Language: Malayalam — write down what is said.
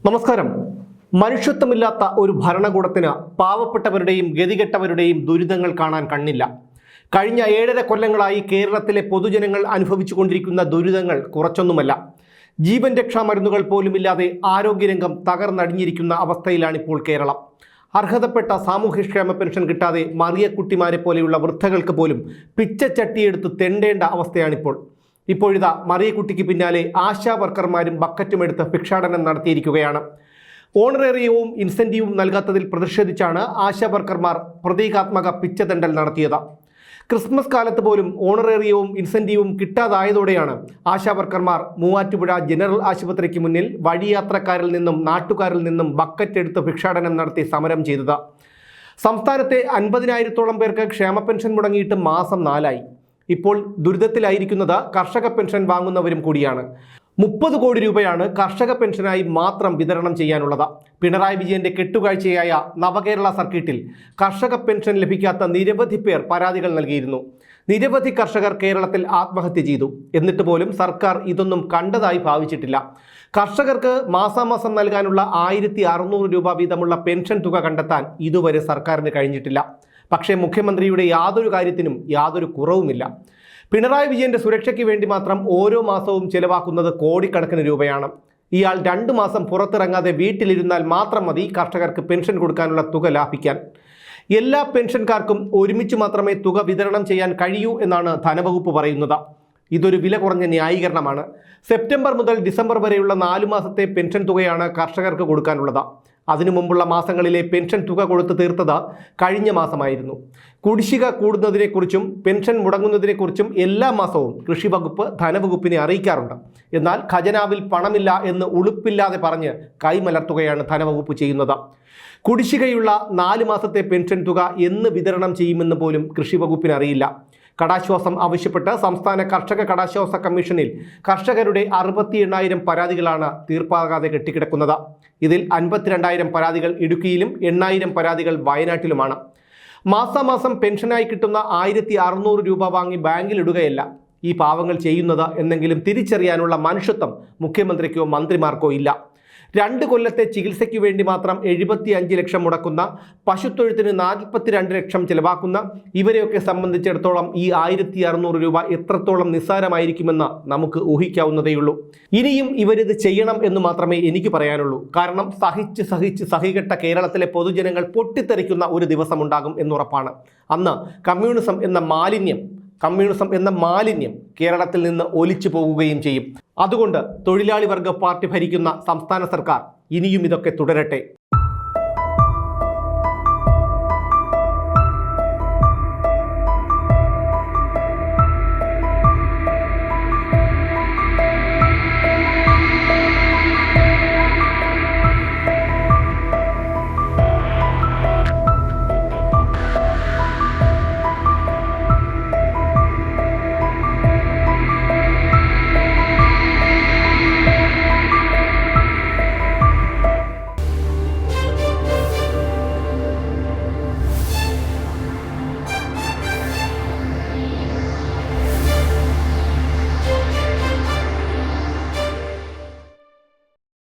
നമസ്കാരം. മനുഷ്യത്വമില്ലാത്ത ഒരു ഭരണകൂടത്തിന് പാവപ്പെട്ടവരുടെയും ഗതികെട്ടവരുടെയും ദുരിതങ്ങൾ കാണാൻ കണ്ണില്ല. കഴിഞ്ഞ 7.5 കൊല്ലങ്ങളായി കേരളത്തിലെ പൊതുജനങ്ങൾ അനുഭവിച്ചുകൊണ്ടിരിക്കുന്ന ദുരിതങ്ങൾ കുറച്ചൊന്നുമല്ല. ജീവൻ രക്ഷാ മരുന്നുകൾ പോലുമില്ലാതെ ആരോഗ്യരംഗം തകർന്നടിഞ്ഞിരിക്കുന്ന അവസ്ഥയിലാണിപ്പോൾ കേരളം. അർഹതപ്പെട്ട സാമൂഹ്യക്ഷേമ പെൻഷൻ കിട്ടാതെ മറിയക്കുട്ടിമാരെ പോലെയുള്ള വൃദ്ധകൾക്ക് പോലും പിച്ചച്ചട്ടിയെടുത്ത് തെണ്ടേണ്ട അവസ്ഥയാണിപ്പോൾ. ഇപ്പോഴിതാ മറിയക്കുട്ടിക്ക് പിന്നാലെ ആശാ വർക്കർമാരും ബക്കറ്റുമെടുത്ത് ഭിക്ഷാടനം നടത്തിയിരിക്കുകയാണ്. ഓണറേറിയവും ഇൻസെൻറ്റീവും നൽകാത്തതിൽ പ്രതിഷേധിച്ചാണ് ആശാ വർക്കർമാർ പ്രതീകാത്മക പിച്ചതെണ്ടൽ നടത്തിയത്. ക്രിസ്മസ് കാലത്ത് പോലും ഓണറേറിയവും ഇൻസെൻറ്റീവും കിട്ടാതായതോടെയാണ് ആശാ വർക്കർമാർ മൂവാറ്റുപുഴ ജനറൽ ആശുപത്രിക്ക് മുന്നിൽ വഴിയാത്രക്കാരിൽ നിന്നും നാട്ടുകാരിൽ നിന്നും ബക്കറ്റെടുത്ത് ഭിക്ഷാടനം നടത്തി സമരം ചെയ്തത്. സംസ്ഥാനത്തെ 50,000-ഓളം പേർക്ക് ക്ഷേമ പെൻഷൻ മുടങ്ങിയിട്ട് മാസം 4 ഇപ്പോൾ ദുരിതത്തിലായിരിക്കുന്നത് കർഷക പെൻഷൻ വാങ്ങുന്നവരും കൂടിയാണ്. 30 കോടി രൂപയാണ് കർഷക പെൻഷനായി മാത്രം വിതരണം ചെയ്യാനുള്ളത്. പിണറായി വിജയന്റെ കെട്ടുകാഴ്ചയായ നവകേരള സർക്കിട്ടിൽ കർഷക പെൻഷൻ ലഭിക്കാത്ത നിരവധി പേർ പരാതികൾ നൽകിയിരുന്നു. നിരവധി കർഷകർ കേരളത്തിൽ ആത്മഹത്യ ചെയ്തു. എന്നിട്ട് പോലും സർക്കാർ ഇതൊന്നും കണ്ടതായി ഭാവിച്ചിട്ടില്ല. കർഷകർക്ക് മാസാമാസം നൽകാനുള്ള 1,600 രൂപ വീതമുള്ള പെൻഷൻ തുക കണ്ടെത്താൻ ഇതുവരെ സർക്കാരിന് കഴിഞ്ഞിട്ടില്ല. പക്ഷേ മുഖ്യമന്ത്രിയുടെ യാതൊരു കാര്യത്തിനും യാതൊരു കുറവുമില്ല. പിണറായി വിജയന്റെ സുരക്ഷയ്ക്ക് വേണ്ടി മാത്രം ഓരോ മാസവും ചെലവാക്കുന്നത് കോടിക്കണക്കിന് രൂപയാണ്. ഇയാൾ 2 മാസം പുറത്തിറങ്ങാതെ വീട്ടിലിരുന്നാൽ മാത്രം മതി കർഷകർക്ക് പെൻഷൻ കൊടുക്കാനുള്ള തുക ലാഭിക്കാൻ. എല്ലാ പെൻഷൻകാർക്കും ഒരുമിച്ച് മാത്രമേ തുക വിതരണം ചെയ്യാൻ കഴിയൂ എന്നാണ് ധനവകുപ്പ് പറയുന്നത്. ഇതൊരു വില കുറഞ്ഞ ന്യായീകരണമാണ്. സെപ്റ്റംബർ മുതൽ ഡിസംബർ വരെയുള്ള 4 മാസത്തെ പെൻഷൻ തുകയാണ് കർഷകർക്ക് കൊടുക്കാനുള്ളത്. അതിനു മുമ്പുള്ള മാസങ്ങളിലെ പെൻഷൻ തുക കൊടുത്തു തീർത്തത് കഴിഞ്ഞ മാസമായിരുന്നു. കുടിശ്ശിക കൂടുന്നതിനെക്കുറിച്ചും പെൻഷൻ മുടങ്ങുന്നതിനെക്കുറിച്ചും എല്ലാ മാസവും കൃഷി വകുപ്പ് ധനവകുപ്പിനെ അറിയിക്കാറുണ്ട്. എന്നാൽ ഖജനാവിൽ പണമില്ല എന്ന് ഉളുപ്പില്ലാതെ പറഞ്ഞ് കൈമലർത്തുകയാണ് ധനവകുപ്പ് ചെയ്യുന്നത്. കുടിശ്ശികയുള്ള 4 മാസത്തെ പെൻഷൻ തുക എന്ന് വിതരണം ചെയ്യുമെന്ന് പോലും കൃഷി വകുപ്പിന് അറിയില്ല. കടാശ്വാസം ആവശ്യപ്പെട്ട് സംസ്ഥാന കർഷക കടാശ്വാസ കമ്മീഷനിൽ കർഷകരുടെ 68,000 പരാതികളാണ് തീർപ്പാകാതെ കെട്ടിക്കിടക്കുന്നത്. ഇതിൽ 52,000 പരാതികൾ ഇടുക്കിയിലും 8,000 പരാതികൾ വയനാട്ടിലുമാണ്. മാസാമാസം പെൻഷനായി കിട്ടുന്ന 1,600 രൂപ വാങ്ങി ബാങ്കിലിടുകയല്ല ഈ പാവങ്ങൾ ചെയ്യുന്നത് എന്നെങ്കിലും തിരിച്ചറിയാനുള്ള മനുഷ്യത്വം മുഖ്യമന്ത്രിക്കോ മന്ത്രിമാർക്കോ ഇല്ല. 2 കൊല്ലത്തെ ചികിത്സയ്ക്ക് വേണ്ടി മാത്രം 75 ലക്ഷം മുടക്കുന്ന, പശുത്തൊഴുത്തിന് 42 ലക്ഷം ചെലവാക്കുന്ന ഇവരെയൊക്കെ സംബന്ധിച്ചിടത്തോളം ഈ 1,600 രൂപ എത്രത്തോളം നിസ്സാരമായിരിക്കുമെന്ന് നമുക്ക് ഊഹിക്കാവുന്നതേയുള്ളൂ. ഇനിയും ഇവരിത് ചെയ്യണം എന്ന് മാത്രമേ എനിക്ക് പറയാനുള്ളൂ. കാരണം സഹികെട്ട കേരളത്തിലെ പൊതുജനങ്ങൾ പൊട്ടിത്തെറിക്കുന്ന ഒരു ദിവസമുണ്ടാകും എന്നുറപ്പാണ്. അന്ന് കമ്മ്യൂണിസം എന്ന മാലിന്യം കേരളത്തിൽ നിന്ന് ഒലിച്ചു പോകുകയും ചെയ്യും. അതുകൊണ്ട് തൊഴിലാളി വർഗ പാർട്ടി ഭരിക്കുന്ന സംസ്ഥാന സർക്കാർ ഇനിയും ഇതൊക്കെ തുടരട്ടെ.